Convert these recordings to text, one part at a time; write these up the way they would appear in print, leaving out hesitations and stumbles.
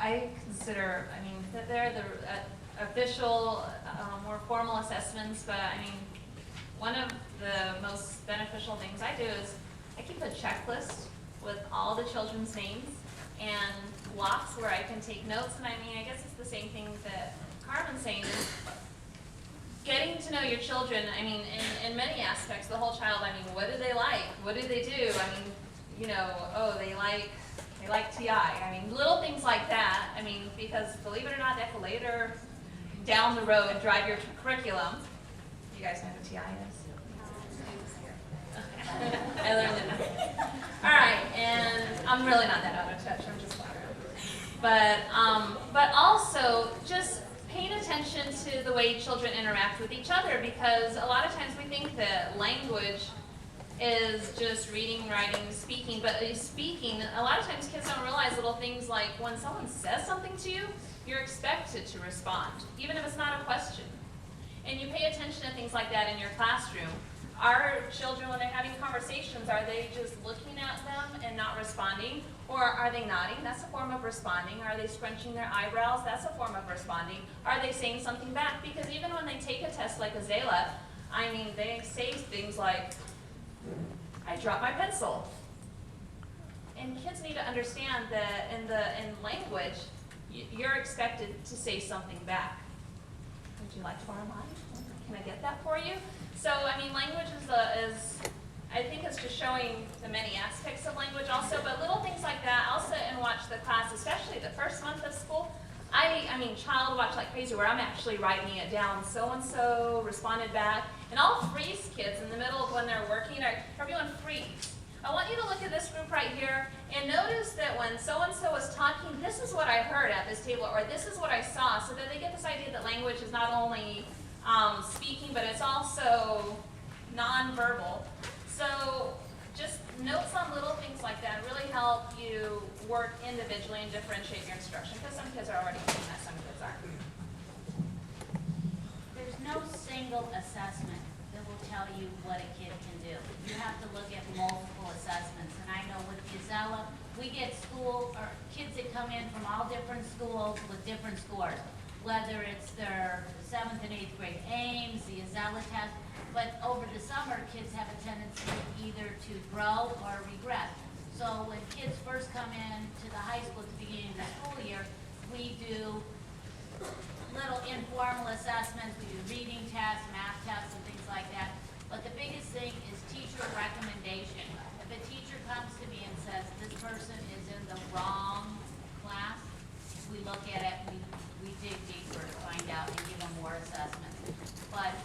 I consider, I mean, that they're the official, more formal assessments, but I mean, one of the most beneficial things I do is I keep a checklist with all the children's names and blocks where I can take notes. And I mean, I guess it's the same thing that Carmen's saying, is getting to know your children. I mean, in many aspects, the whole child. I mean, what do they like? What do they do? I mean, you know, oh, they like TI. I mean, little things like that. I mean, because believe it or not, that could later down the road drive your curriculum. You guys know what TI is? I learned it. All right, and I'm really not that out of touch. I'm just but also just paying attention to the way children interact with each other, because a lot of times we think that language is just reading, writing, speaking, but speaking, a lot of times kids don't realize little things like when someone says something to you, you're expected to respond, even if it's not a question. And you pay attention to things like that in your classroom. Our children, when they're having conversations, are they just looking at them and not responding? Or are they nodding? That's a form of responding. Are they scrunching their eyebrows? That's a form of responding. Are they saying something back? Because even when they take a test like Azalea, I mean, they say things like, I dropped my pencil. And kids need to understand that in language, you're expected to say something back. Would you like to borrow mine? Can I get that for you? So, I mean, language is I think it's just showing the many aspects of language also, but little things like that. I'll sit and watch the class, especially the first month of school. I mean, child watch like crazy, where I'm actually writing it down. So-and-so responded back. And I'll freeze kids in the middle of when they're working. Everyone freeze. I want you to look at this group right here and notice that when so-and-so was talking, this is what I heard at this table, or this is what I saw, so that they get this idea that language is not only speaking, but it's also nonverbal. So just notes on little things like that really help you work individually and differentiate your instruction, because some kids are already doing that, some kids aren't. There's no single assessment that will tell you what a kid can do. You have to look at multiple assessments. And I know with Azalea, we get kids that come in from all different schools with different scores, whether it's their 7th and 8th grade AIMS, the Azalea test. But over the summer, kids have a tendency either to grow or regress. So when kids first come in to the high school at the beginning of the school year, we do little informal assessments. We do reading tests, math tests, and things like that. But the biggest thing is teacher recommendation. If a teacher comes to me and says, this person is in the wrong class, we look at it, we dig deeper to find out and give them more assessments. But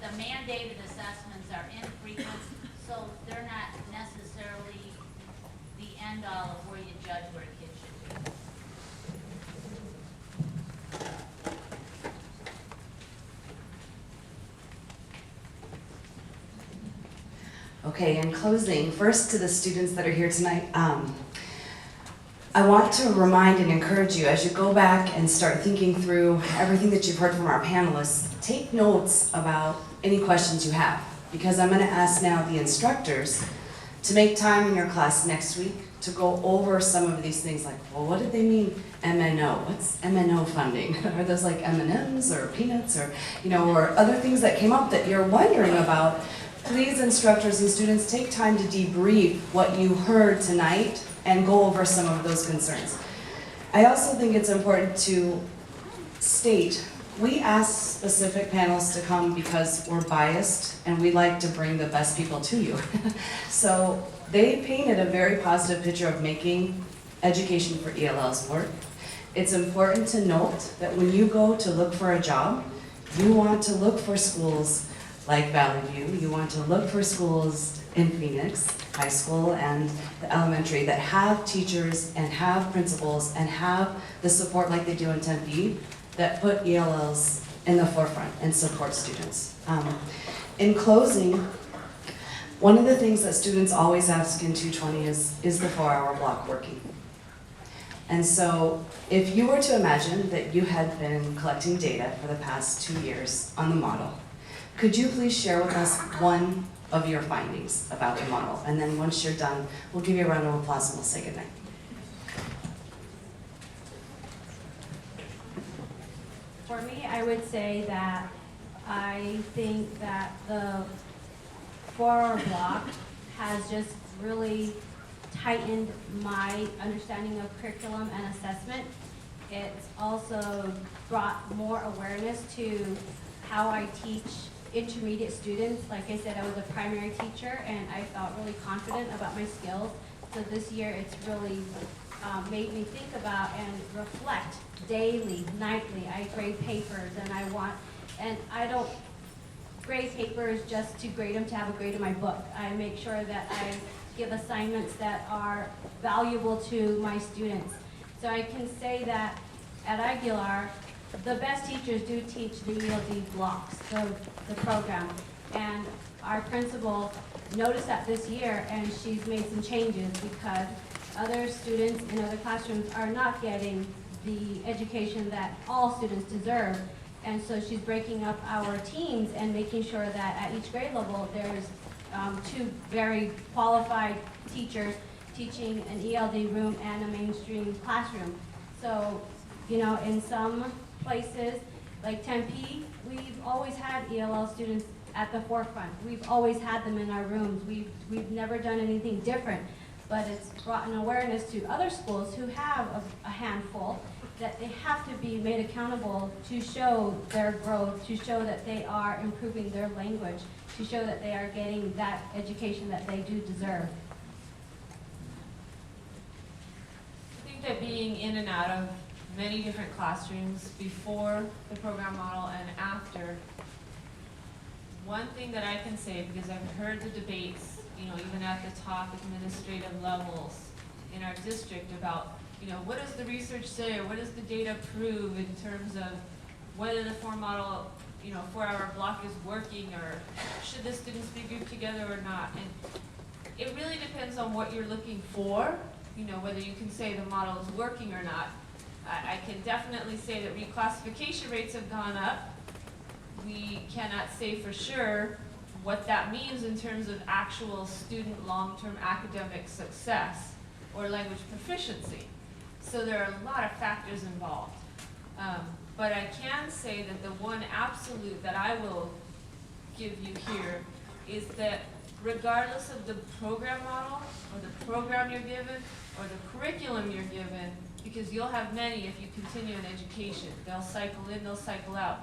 the mandated assessments are infrequent, so they're not necessarily the end-all of where you judge where a kid should be. Okay, in closing, first to the students that are here tonight, I want to remind and encourage you as you go back and start thinking through everything that you've heard from our panelists, take notes about any questions you have, because I'm going to ask now the instructors to make time in your class next week to go over some of these things like, well, what did they mean MNO? What's MNO funding? Are those like M&Ms or peanuts or, you know, or other things that came up that you're wondering about? Please, instructors and students, take time to debrief what you heard tonight and go over some of those concerns. I also think it's important to state, we ask specific panels to come because we're biased and we like to bring the best people to you. So they painted a very positive picture of making education for ELLs work. It's important to note that when you go to look for a job, you want to look for schools like Valley View, you want to look for schools in Phoenix, high school and the elementary, that have teachers and have principals and have the support like they do in Tempe, that put ELLs in the forefront and support students. In closing, one of the things that students always ask in 220 is the 4-hour block working? And so if you were to imagine that you had been collecting data for the past 2 years on the model, could you please share with us one of your findings about the model? And then once you're done, we'll give you a round of applause and we'll say goodnight. For me, I would say that I think that the 4-hour block has just really tightened my understanding of curriculum and assessment. It's also brought more awareness to how I teach intermediate students. Like I said, I was a primary teacher and I felt really confident about my skills. So this year it's really made me think about and reflect daily, nightly. I grade papers and I don't grade papers just to grade them to have a grade in my book. I make sure that I give assignments that are valuable to my students. So I can say that at Aguilar, the best teachers do teach the ELD blocks, the program. And our principal noticed that this year and she's made some changes because other students in other classrooms are not getting the education that all students deserve. And so she's breaking up our teams and making sure that at each grade level there's 2 very qualified teachers teaching an ELD room and a mainstream classroom. So, you know, in some places, like Tempe, we've always had ELL students at the forefront. We've always had them in our rooms. We've never done anything different, but it's brought an awareness to other schools who have a handful that they have to be made accountable to show their growth, to show that they are improving their language, to show that they are getting that education that they do deserve. I think that being in and out of many different classrooms before the program model and after, one thing that I can say, because I've heard the debates, you know, even at the top administrative levels in our district about, you know, what does the research say or what does the data prove in terms of whether the 4-hour block is working or should the students be grouped together or not. And it really depends on what you're looking for, you know, whether you can say the model is working or not. I can definitely say that reclassification rates have gone up. We cannot say for sure what that means in terms of actual student long-term academic success or language proficiency. So there are a lot of factors involved. But I can say that the one absolute that I will give you here is that regardless of the program model or the program you're given or the curriculum you're given, because you'll have many if you continue in education. They'll cycle in, they'll cycle out.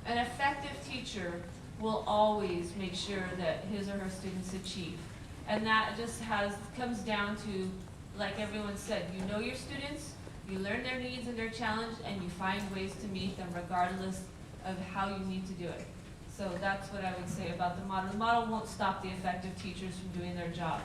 An effective teacher will always make sure that his or her students achieve. And that just comes down to, like everyone said, you know your students, you learn their needs and their challenge, and you find ways to meet them regardless of how you need to do it. So that's what I would say about the model. The model won't stop the effective teachers from doing their job.